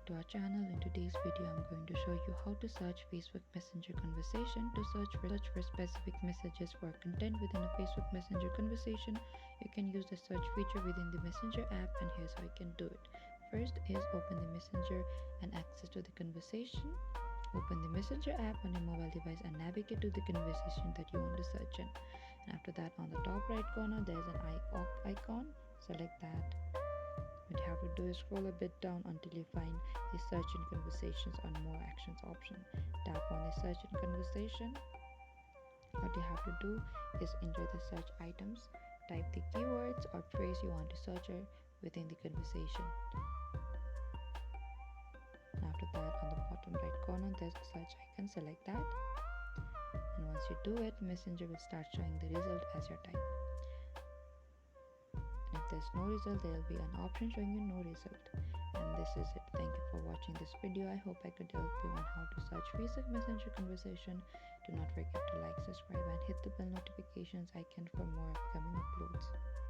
back to our channel. In today's video I'm going to show you how to search Facebook Messenger conversation. To search for specific messages for content within a Facebook Messenger conversation, you can use the search feature within the Messenger app, and here's how you can do it. First is open the Messenger and access to the conversation. Open the Messenger app on your mobile device and navigate to the conversation that you want to search in. And after that, on the top right corner there's an icon. Select that. What you have to do is scroll a bit down until you find the search and conversations on more actions option. Tap on the search and conversation. What you have to do is enter the search items, type the keywords or phrase you want to search within the conversation. And after that, on the bottom right corner there's a search icon. Select that, and once you do it, Messenger will start showing the result as your type. If there's no result, there will be an option showing you no result. And this is it. Thank you for watching this video. I hope I could help you on how to search Facebook Messenger conversation. Do not forget to like, subscribe and hit the bell notifications icon for more upcoming uploads.